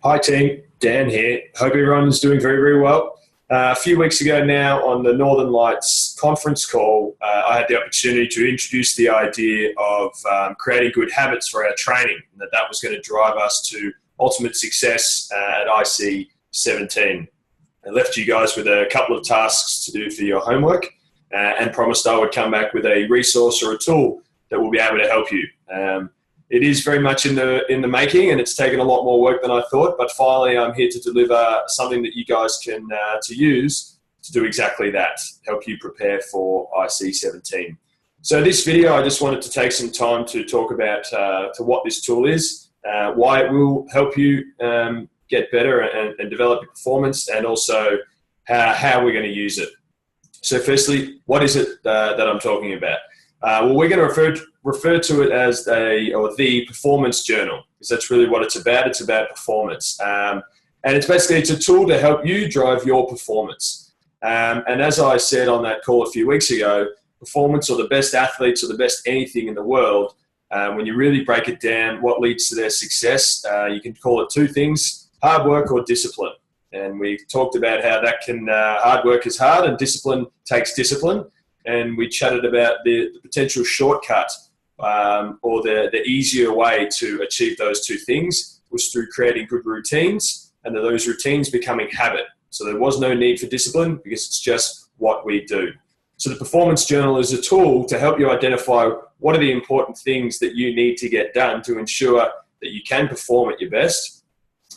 Hi team, Dan here. Hope everyone's doing very, very well. A few weeks ago now on the Northern Lights conference call, I had the opportunity to introduce the idea of creating good habits for our training, and that was going to drive us to ultimate success at IC17. I left you guys with a couple of tasks to do for your homework and promised I would come back with a resource or a tool that will be able to help you. It is very much in the making, and it's taken a lot more work than I thought. But finally, I'm here to deliver something that you guys can to use to do exactly that, help you prepare for IC17. So this video, I just wanted to take some time to talk about to what this tool is, why it will help you get better and develop your performance, and also how we're going to use it. So firstly, what is it that I'm talking about? Well, we're going to refer to it as the performance journal, because that's really what it's about. It's about performance. And it's a tool to help you drive your performance. And as I said on that call a few weeks ago, performance, or the best athletes, or the best anything in the world, when you really break it down, what leads to their success, you can call it two things: hard work or discipline. And we've talked about how that can, hard work is hard and discipline takes discipline. And we chatted about the potential shortcut or the easier way to achieve those two things was through creating good routines, and those routines becoming habit. So there was no need for discipline because it's just what we do. So the performance journal is a tool to help you identify what are the important things that you need to get done to ensure that you can perform at your best.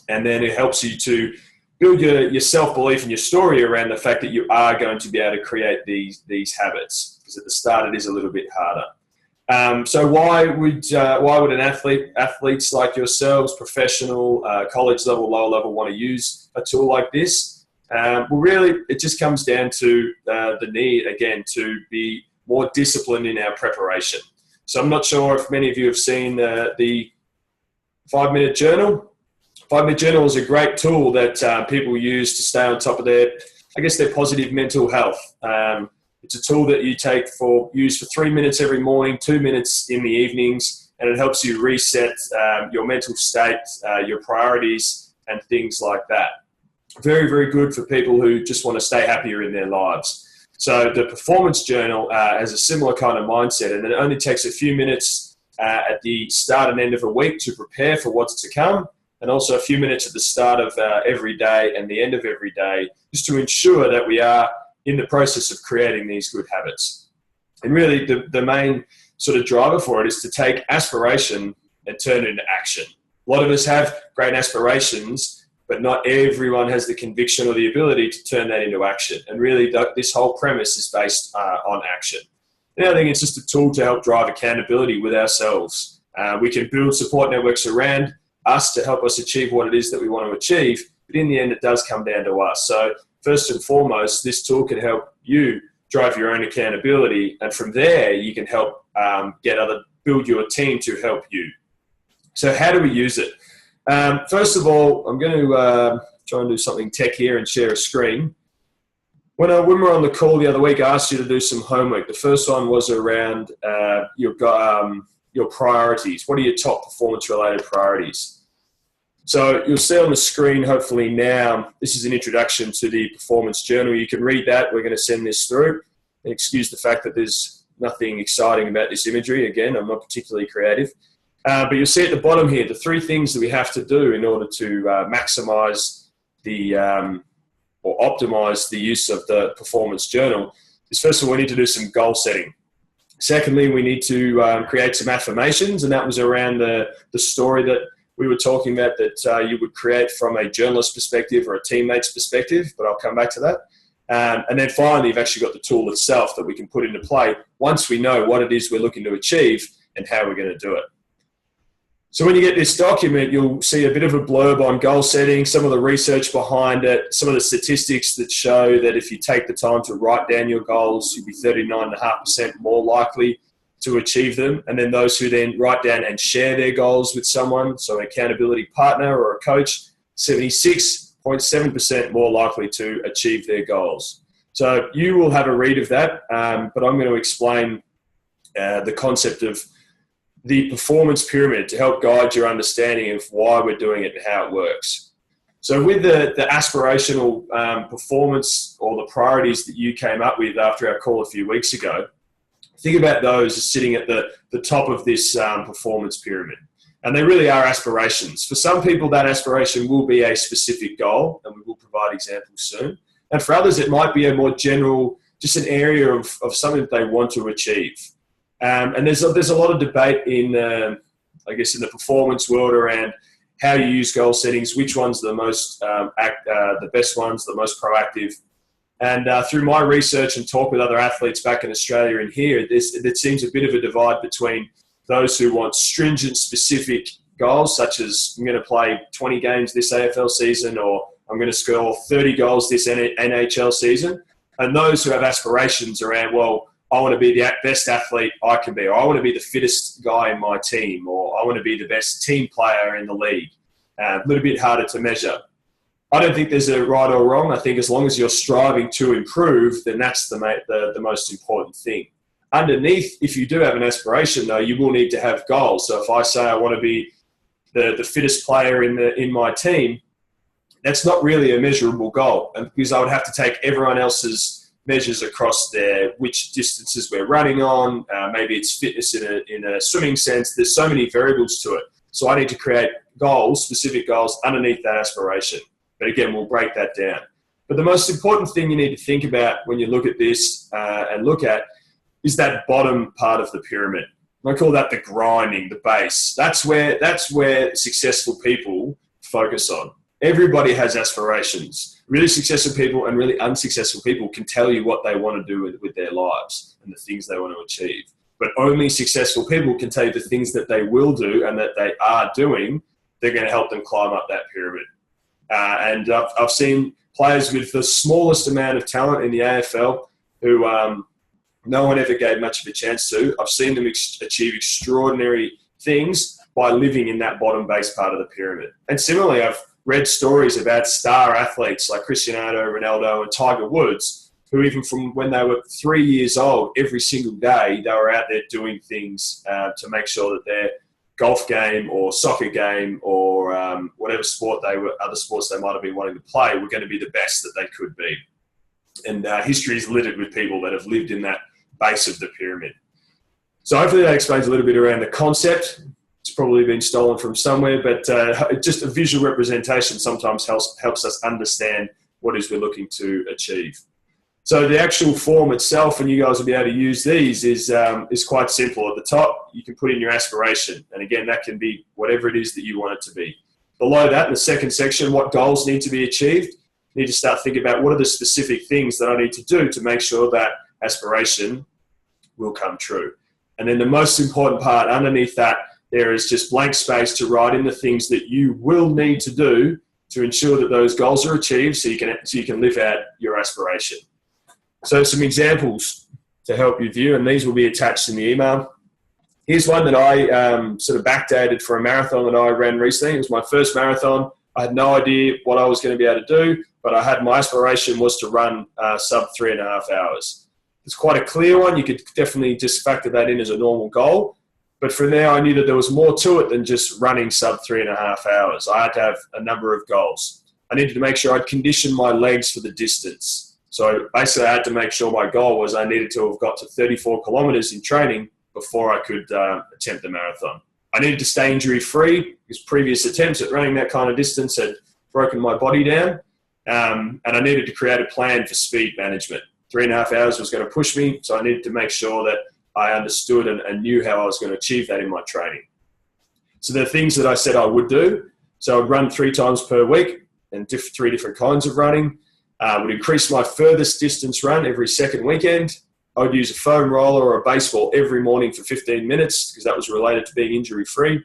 And then it helps you to build your self-belief and your story around the fact that you are going to be able to create these habits, because at the start it is a little bit harder. So why would an athletes like yourselves, professional, college level, lower level, want to use a tool like this? Well, really, it just comes down to the need, again, to be more disciplined in our preparation. So I'm not sure if many of you have seen the 5-minute journal. 5-minute journal is a great tool that people use to stay on top of their positive mental health. It's a tool that you use for 3 minutes every morning, 2 minutes in the evenings, and it helps you reset your mental state, your priorities, and things like that. Very, very good for people who just want to stay happier in their lives. So the performance journal has a similar kind of mindset, and it only takes a few minutes at the start and end of a week to prepare for what's to come, and also a few minutes at the start of every day and the end of every day, just to ensure that we are in the process of creating these good habits. And really, the main sort of driver for it is to take aspiration and turn it into action. A lot of us have great aspirations, but not everyone has the conviction or the ability to turn that into action. And really, this whole premise is based on action. And I think it's just a tool to help drive accountability with ourselves. We can build support networks around us to help us achieve what it is that we want to achieve, but in the end it does come down to us. So first and foremost, this tool can help you drive your own accountability, and from there you can help build your team to help you. So how do we use it? First of all, I'm going to try and do something tech here and share a screen. When we were on the call the other week, I asked you to do some homework. The first one was around your priorities. What are your top performance-related priorities? So you'll see on the screen, hopefully now, this is an introduction to the performance journal. You can read that. We're going to send this through. And excuse the fact that there's nothing exciting about this imagery. Again, I'm not particularly creative. But you'll see at the bottom here, the 3 things that we have to do in order to maximize or optimize the use of the performance journal is, first of all, we need to do some goal setting. Secondly, we need to create some affirmations, and that was around the story that we were talking about that you would create from a journalist perspective or a teammate's perspective, but I'll come back to that. And then finally, you've actually got the tool itself that we can put into play once we know what it is we're looking to achieve and how we're going to do it. So when you get this document, you'll see a bit of a blurb on goal setting, some of the research behind it, some of the statistics that show that if you take the time to write down your goals, you'll be 39.5% more likely to achieve them. And then those who then write down and share their goals with someone, so an accountability partner or a coach, 76.7% more likely to achieve their goals. So you will have a read of that, but I'm going to explain the concept of the performance pyramid to help guide your understanding of why we're doing it and how it works. So with the aspirational performance or the priorities that you came up with after our call a few weeks ago, think about those as sitting at the top of this performance pyramid. And they really are aspirations. For some people, that aspiration will be a specific goal, and we will provide examples soon. And for others, it might be a more general, just an area of something that they want to achieve. And there's a lot of debate in, I guess, in the performance world around how you use goal settings, which ones are the most, the best ones, the most proactive. And through my research and talk with other athletes back in Australia and here, there seems a bit of a divide between those who want stringent, specific goals, such as I'm going to play 20 games this AFL season, or I'm going to score 30 goals this NHL season, and those who have aspirations around, well, I want to be the best athlete I can be, or I want to be the fittest guy in my team, or I want to be the best team player in the league. A little bit harder to measure. I don't think there's a right or wrong. I think as long as you're striving to improve, then that's the most important thing. Underneath, if you do have an aspiration, though, you will need to have goals. So if I say I want to be the fittest player in my team, that's not really a measurable goal, and because I would have to take everyone else's measures across there, which distances we're running on, maybe it's fitness in a swimming sense. There's so many variables to it. So I need to create goals, specific goals underneath that aspiration. But again, we'll break that down. But the most important thing you need to think about when you look at this and look at is that bottom part of the pyramid. I call that the grinding, the base. That's where successful people focus on. Everybody has aspirations. Really successful people and really unsuccessful people can tell you what they want to do with their lives and the things they want to achieve. But only successful people can tell you the things that they will do and that they are doing. They're going to help them climb up that pyramid. And I've seen players with the smallest amount of talent in the AFL who no one ever gave much of a chance to. I've seen them achieve extraordinary things by living in that bottom base part of the pyramid. And similarly, I've read stories about star athletes like Cristiano Ronaldo and Tiger Woods, who even from when they were 3 years old, every single day, they were out there doing things to make sure that their golf game or soccer game or whatever sport other sports they might have been wanting to play were going to be the best that they could be. And history is littered with people that have lived in that base of the pyramid. So hopefully that explains a little bit around the concept. It's probably been stolen from somewhere, but just a visual representation sometimes helps us understand what it is we're looking to achieve. So the actual form itself, and you guys will be able to use these, is quite simple. At the top, you can put in your aspiration. And again, that can be whatever it is that you want it to be. Below that, in the second section, what goals need to be achieved. You need to start thinking about what are the specific things that I need to do to make sure that aspiration will come true. And then the most important part underneath that, there is just blank space to write in the things that you will need to do to ensure that those goals are achieved so you can live out your aspiration. So some examples to help you view, and these will be attached in the email. Here's one that I sort of backdated for a marathon that I ran recently. It was my first marathon. I had no idea what I was going to be able to do, but my aspiration was to run sub 3.5 hours. It's quite a clear one. You could definitely just factor that in as a normal goal. But from there, I knew that there was more to it than just running sub 3.5 hours. I had to have a number of goals. I needed to make sure I'd conditioned my legs for the distance. So basically, I had to make sure my goal was I needed to have got to 34 kilometers in training before I could attempt the marathon. I needed to stay injury-free because previous attempts at running that kind of distance had broken my body down. And I needed to create a plan for speed management. 3.5 hours was going to push me, so I needed to make sure that I understood and knew how I was going to achieve that in my training. So the things that I said I would do, so I'd run 3 times per week and 3 different kinds of running. Would increase my furthest distance run every second weekend. I would use a foam roller or a baseball every morning for 15 minutes because that was related to being injury-free.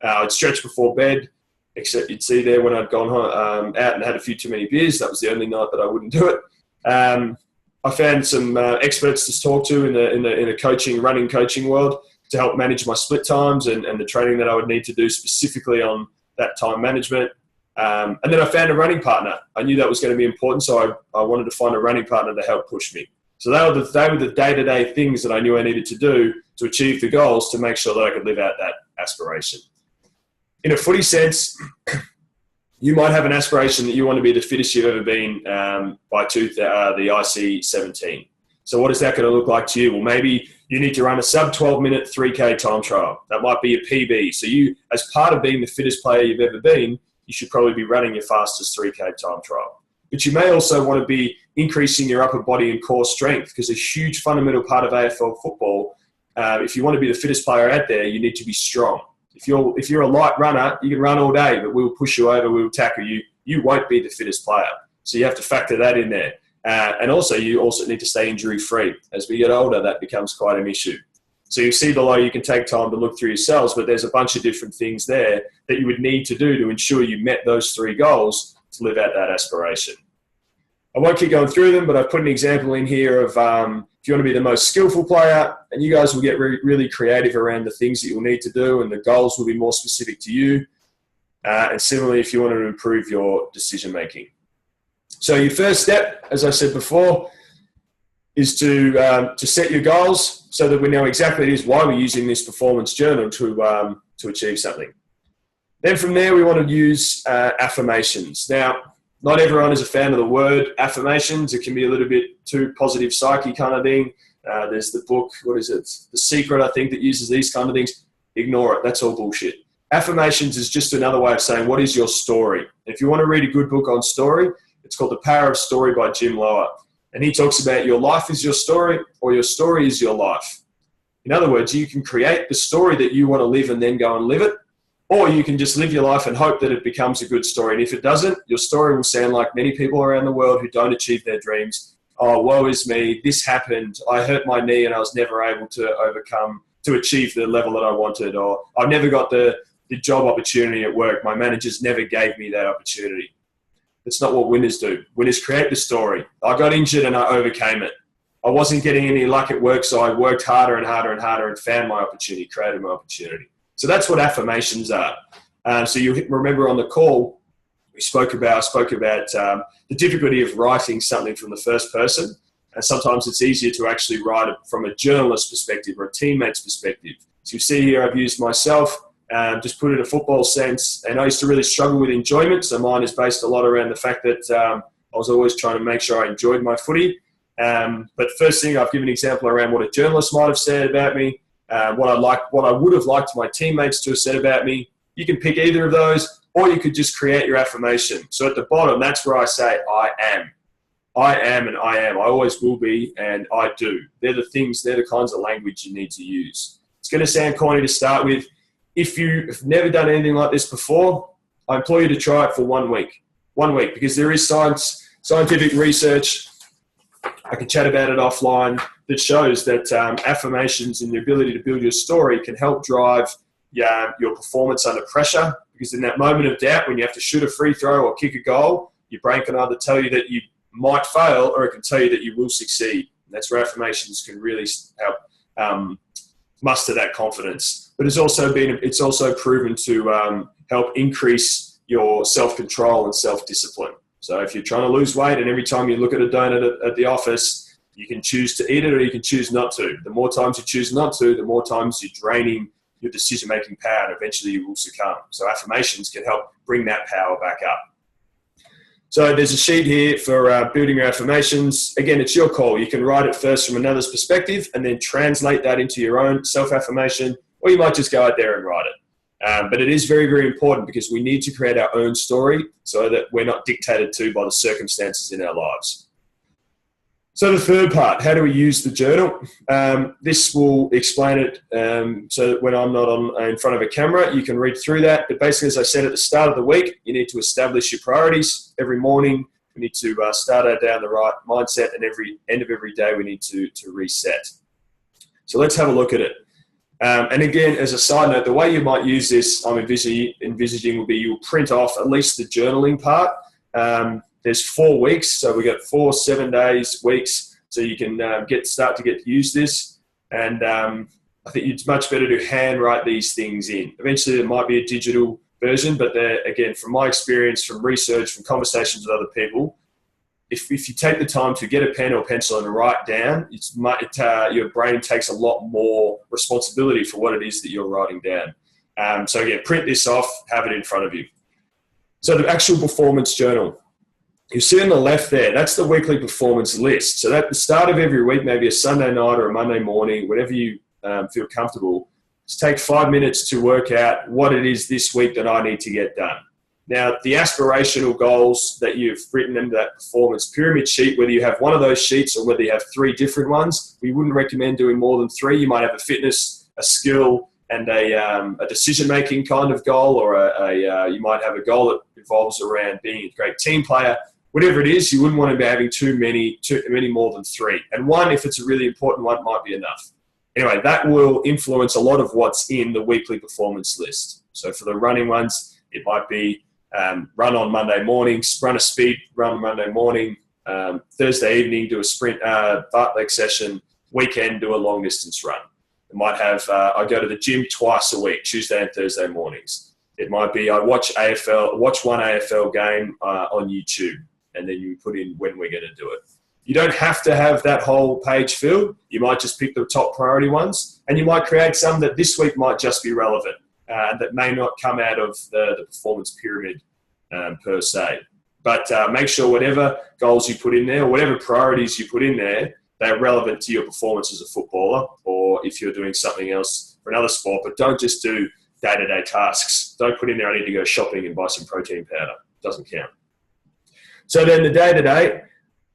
I'd stretch before bed, except you'd see there when I'd gone out and had a few too many beers. That was the only night that I wouldn't do it. I found some experts to talk to in the running coaching world to help manage my split times and the training that I would need to do specifically on that time management. And then I found a running partner. I knew that was going to be important, so I wanted to find a running partner to help push me. So they were the day-to-day things that I knew I needed to do to achieve the goals to make sure that I could live out that aspiration. In a footy sense, You might have an aspiration that you want to be the fittest you've ever been by the IC17. So what is that going to look like to you? Well, maybe you need to run a sub 12-minute 3K time trial. That might be a PB. So you, as part of being the fittest player you've ever been, you should probably be running your fastest 3K time trial. But you may also want to be increasing your upper body and core strength, because a huge fundamental part of AFL football, if you want to be the fittest player out there, you need to be strong. If you're a light runner, you can run all day, but we'll push you over, we'll tackle you. You won't be the fittest player. So you have to factor that in there. And also, you also need to stay injury-free. As we get older, that becomes quite an issue. So you see below, you can take time to look through yourselves, but there's a bunch of different things there that you would need to do to ensure you met those 3 goals to live out that aspiration. I won't keep going through them, but I've put an example in here of if you want to be the most skillful player, and you guys will get really creative around the things that you'll need to do, and the goals will be more specific to you. And similarly, if you want to improve your decision-making. So your first step, as I said before, is to set your goals so that we know exactly it is why we're using this performance journal to achieve something. Then from there, we want to use affirmations. Now, not everyone is a fan of the word affirmations. It can be a little bit too positive psyche kind of thing. There's the book, what is it? The Secret, I think, that uses these kind of things. Ignore it. That's all bullshit. Affirmations is just another way of saying, what is your story? If you want to read a good book on story, it's called The Power of Story by Jim Lower. And he talks about your life is your story, or your story is your life. In other words, you can create the story that you want to live and then go and live it, or you can just live your life and hope that it becomes a good story. And if it doesn't, your story will sound like many people around the world who don't achieve their dreams. Oh, woe is me. This happened. I hurt my knee and I was never able to achieve the level that I wanted. Or I've never got the job opportunity at work. My managers never gave me that opportunity. That's not what winners do. Winners create the story. I got injured and I overcame it. I wasn't getting any luck at work, so I worked harder and harder and harder and found my opportunity, created my opportunity. So that's what affirmations are. So you remember on the call, I spoke about the difficulty of writing something from the first person. And sometimes it's easier to actually write it from a journalist's perspective or a teammate's perspective. So you see here, I've used myself, just put it in a football sense. And I used to really struggle with enjoyment. So mine is based a lot around the fact that I was always trying to make sure I enjoyed my footy. But first thing, I've given an example around what a journalist might have said about me. What I would have liked my teammates to have said about me. You can pick either of those, or you could just create your affirmation. So at the bottom, that's where I say, I am. I am and I am. I always will be and I do. They're the kinds of language you need to use. It's going to sound corny to start with. If you've never done anything like this before, I implore you to try it for 1 week. 1 week, because there is scientific research, I can chat about it offline, that shows that affirmations and the ability to build your story can help drive your performance under pressure. Because in that moment of doubt, when you have to shoot a free throw or kick a goal, your brain can either tell you that you might fail, or it can tell you that you will succeed. And that's where affirmations can really help muster that confidence. But it's also proven to help increase your self-control and self-discipline. So if you're trying to lose weight and every time you look at a donut at the office, you can choose to eat it or you can choose not to. The more times you choose not to, the more times you're draining your decision-making power, and eventually you will succumb. So affirmations can help bring that power back up. So there's a sheet here for building your affirmations. Again, it's your call. You can write it first from another's perspective and then translate that into your own self-affirmation, or you might just go out there and write it. But it is very, very important because we need to create our own story so that we're not dictated to by the circumstances in our lives. So the third part, how do we use the journal? This will explain it so that when I'm not in front of a camera, you can read through that. But basically, as I said at the start of the week, you need to establish your priorities. Every morning, we need to start out down the right mindset, and every end of every day, we need to reset. So let's have a look at it. And again, as a side note, the way you might use this, I'm envisaging will be you'll print off at least the journaling part. There's 4 weeks, so we got 4 7 days, weeks, so you can start to get to use this. And I think it's much better to handwrite these things in. Eventually, there might be a digital version, but again, from my experience, from research, from conversations with other people, if you take the time to get a pen or pencil and write down, your brain takes a lot more responsibility for what it is that you're writing down. So again, print this off, have it in front of you. So the actual performance journal, you see on the left there, that's the weekly performance list. So at the start of every week, maybe a Sunday night or a Monday morning, whenever you feel comfortable, just take 5 minutes to work out what it is this week that I need to get done. Now, the aspirational goals that you've written into that performance pyramid sheet, whether you have one of those sheets or whether you have 3 different ones, we wouldn't recommend doing more than 3. You might have a fitness, a skill, and a decision-making kind of goal, or you might have a goal that revolves around being a great team player. Whatever it is, you wouldn't want to be having too many more than 3. And 1, if it's a really important one, might be enough. Anyway, that will influence a lot of what's in the weekly performance list. So for the running ones, it might be run on Monday mornings, run a speed run Monday morning, Thursday evening do a sprint fartlek session, weekend do a long distance run. It might have I go to the gym twice a week, Tuesday and Thursday mornings. It might be I watch one AFL game on YouTube, and then you put in when we're going to do it. You don't have to have that whole page filled. You might just pick the top priority ones, and you might create some that this week might just be relevant, that may not come out of the performance pyramid per se. But make sure whatever goals you put in there, or whatever priorities you put in there, they're relevant to your performance as a footballer, or if you're doing something else for another sport. But don't just do day-to-day tasks. Don't put in there, I need to go shopping and buy some protein powder. Doesn't count. So then the day-to-day,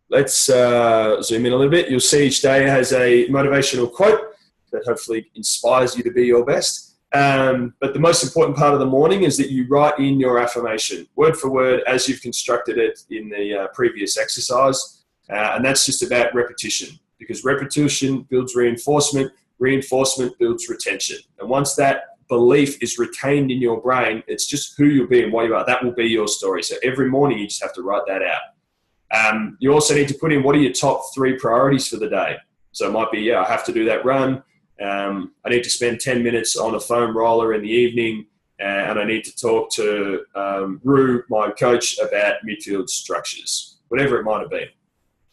let's zoom in a little bit. You'll see each day has a motivational quote that hopefully inspires you to be your best. But the most important part of the morning is that you write in your affirmation, word for word, as you've constructed it in the previous exercise. And that's just about repetition, because repetition builds reinforcement, reinforcement builds retention. And once that belief is retained in your brain, it's just who you'll be and what you are. That will be your story. So every morning you just have to write that out. You also need to put in what are your top 3 priorities for the day. So it might be, I have to do that run. I need to spend 10 minutes on a foam roller in the evening, and I need to talk to Rue, my coach, about midfield structures, whatever it might have been.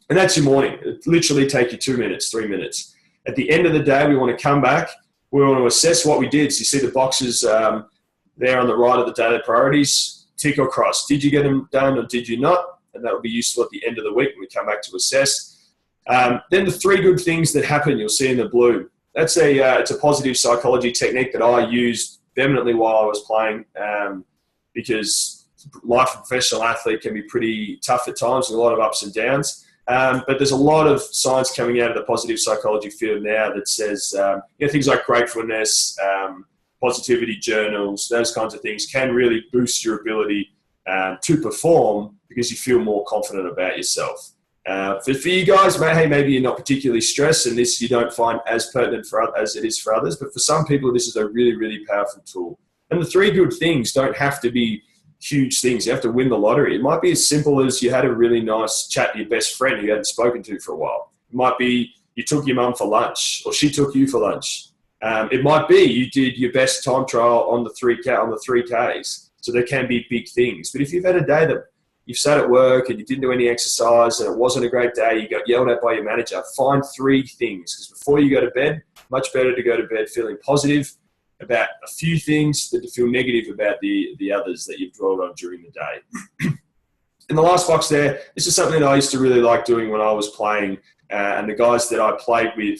And that's your morning. It literally take you 2 minutes, 3 minutes. At the end of the day, we want to come back. We want to assess what we did. So you see the boxes there on the right of the daily priorities, tick or cross. Did you get them done or did you not? And that will be useful at the end of the week when we come back to assess. Then the 3 good things that happen, you'll see in the blue. That's it's a positive psychology technique that I used vehemently while I was playing, because life of a professional athlete can be pretty tough at times and a lot of ups and downs. But there's a lot of science coming out of the positive psychology field now that says things like gratefulness, positivity journals, those kinds of things can really boost your ability to perform because you feel more confident about yourself. For you guys, maybe you're not particularly stressed and this you don't find as pertinent as it is for others, but for some people this is a really, really powerful tool. And the 3 good things don't have to be huge things. You have to win the lottery. It might be as simple as you had a really nice chat to your best friend who you hadn't spoken to for a while. It might be you took your mum for lunch, or she took you for lunch. It might be you did your best time trial on the 3Ks. So there can be big things. But if you've had a day that you've sat at work and you didn't do any exercise and it wasn't a great day, you got yelled at by your manager, find 3 things. Because before you go to bed, much better to go to bed feeling positive about a few things than to feel negative about the others that you've dwelled on during the day. In the last box there, this is something that I used to really like doing when I was playing, and the guys that I played with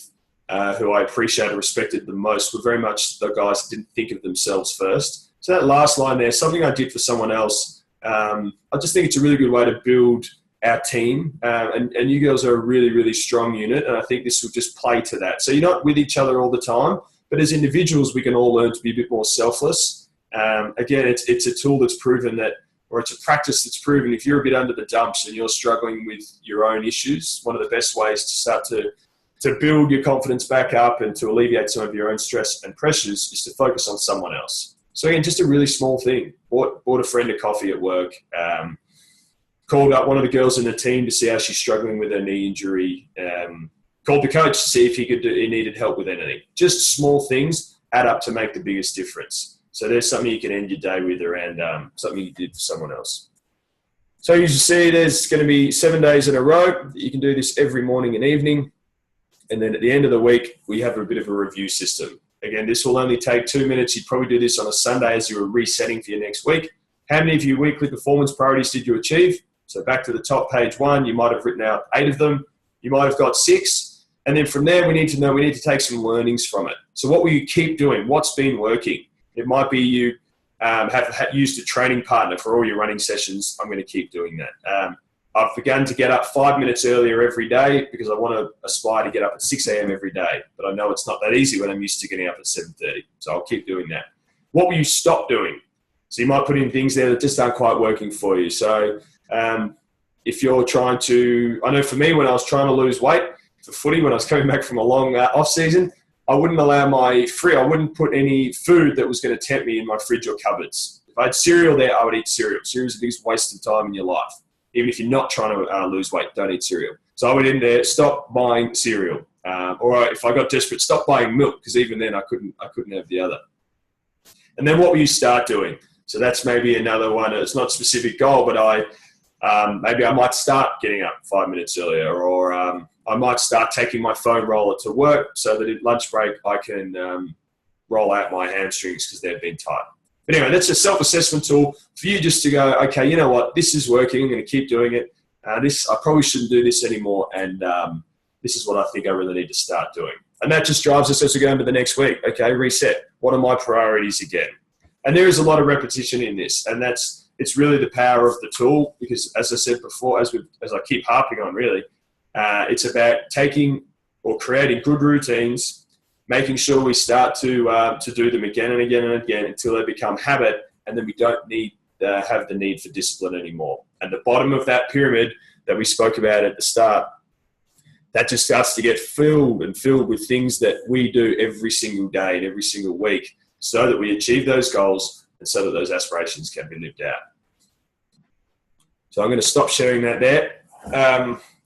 who I appreciated and respected the most were very much the guys that didn't think of themselves first. So that last line there, something I did for someone else, I just think it's a really good way to build our team. And you girls are a really, really strong unit, and I think this will just play to that. So you're not with each other all the time, but as individuals, we can all learn to be a bit more selfless. Again, it's a tool that's proven that, or it's a practice that's proven if you're a bit under the dumps and you're struggling with your own issues, one of the best ways to start to build your confidence back up and to alleviate some of your own stress and pressures is to focus on someone else. So again, just a really small thing. Bought a friend a coffee at work, called up one of the girls in the team to see how she's struggling with her knee injury, called the coach to see if he needed help with anything. Just small things add up to make the biggest difference. So there's something you can end your day with around something you did for someone else. So you see there's going to be 7 days in a row. You can do this every morning and evening. And then at the end of the week, we have a bit of a review system. Again, this will only take 2 minutes. You'd probably do this on a Sunday as you were resetting for your next week. how many of your weekly performance priorities did you achieve? So back to the top, page 1, you might have written out 8 of them. You might have got 6. And then from there, we need to take some learnings from it. So what will you keep doing? What's been working? It might be you have used a training partner for all your running sessions. I'm going to keep doing that. I've begun to get up 5 minutes earlier every day because I want to aspire to get up at 6 a.m. every day. But I know it's not that easy when I'm used to getting up at 7:30. So I'll keep doing that. What will you stop doing? So you might put in things there that just aren't quite working for you. So if you're trying to, I know for me, when I was trying to lose weight for footy, when I was coming back from a long off season, I wouldn't I wouldn't put any food that was going to tempt me in my fridge or cupboards. If I had cereal there, I would eat cereal. Cereal is the biggest waste of time in your life. Even if you're not trying to lose weight, don't eat cereal. So I went in there, stop buying cereal. Or if I got desperate, stop buying milk, because even then I couldn't have the other. And then what will you start doing? So that's maybe another one. It's not a specific goal, but maybe I might start getting up 5 minutes earlier, or I might start taking my foam roller to work so that at lunch break I can roll out my hamstrings because they've been tight. But anyway, that's a self-assessment tool for you just to go, okay, you know what, this is working. I'm going to keep doing it. I probably shouldn't do this anymore, and this is what I think I really need to start doing. And that just drives us as we go into the next week. Okay, reset. What are my priorities again? And there is a lot of repetition in this, and it's really the power of the tool, because as I said before, as I keep harping on, really, it's about taking or creating good routines, making sure we start to do them again and again and again until they become habit, and then we don't have the need for discipline anymore. And the bottom of that pyramid that we spoke about at the start, that just starts to get filled with things that we do every single day and every single week, so that we achieve those goals and so that those aspirations can be lived out. So I'm going to stop sharing that there.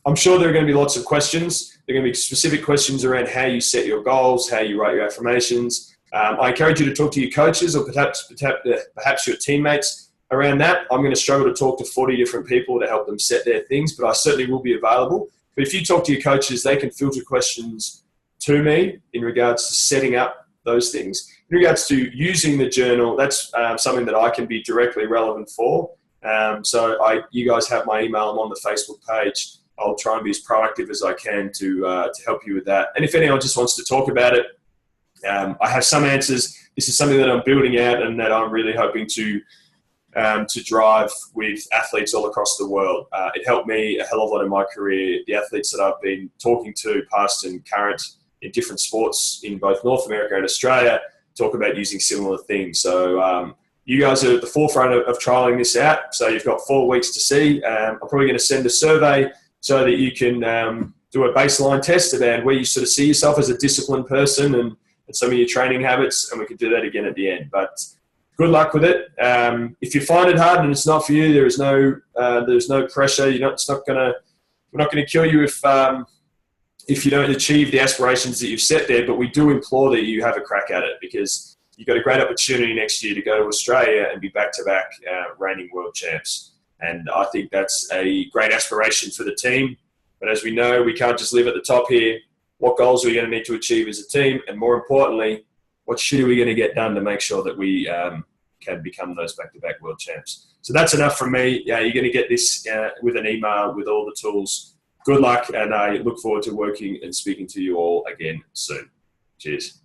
I'm sure there are going to be lots of questions. There are going to be specific questions around how you set your goals, how you write your affirmations. I encourage you to talk to your coaches or perhaps your teammates around that. I'm going to struggle to talk to 40 different people to help them set their things, but I certainly will be available. But if you talk to your coaches, they can filter questions to me in regards to setting up those things. In regards to using the journal, that's something that I can be directly relevant for. So you guys have my email. I'm on the Facebook page. I'll try and be as proactive as I can to help you with that. And if anyone just wants to talk about it, I have some answers. This is something that I'm building out and that I'm really hoping to drive with athletes all across the world. It helped me a hell of a lot in my career. The athletes that I've been talking to, past and current, in different sports in both North America and Australia, talk about using similar things. So you guys are at the forefront of trialing this out. So you've got 4 weeks to see. I'm probably going to send a survey so that you can do a baseline test about where you sort of see yourself as a disciplined person and some of your training habits, and we can do that again at the end. But good luck with it. If you find it hard and it's not for you, there's no pressure. We're not going to kill you if you don't achieve the aspirations that you've set there. But we do implore that you have a crack at it, because you've got a great opportunity next year to go to Australia and be back-to-back reigning world champs. And I think that's a great aspiration for the team. But as we know, we can't just live at the top here. What goals are we going to need to achieve as a team? And more importantly, what shit are we going to get done to make sure that we can become those back-to-back world champs? So that's enough from me. Yeah, you're going to get this with an email with all the tools. Good luck, and I look forward to working and speaking to you all again soon. Cheers.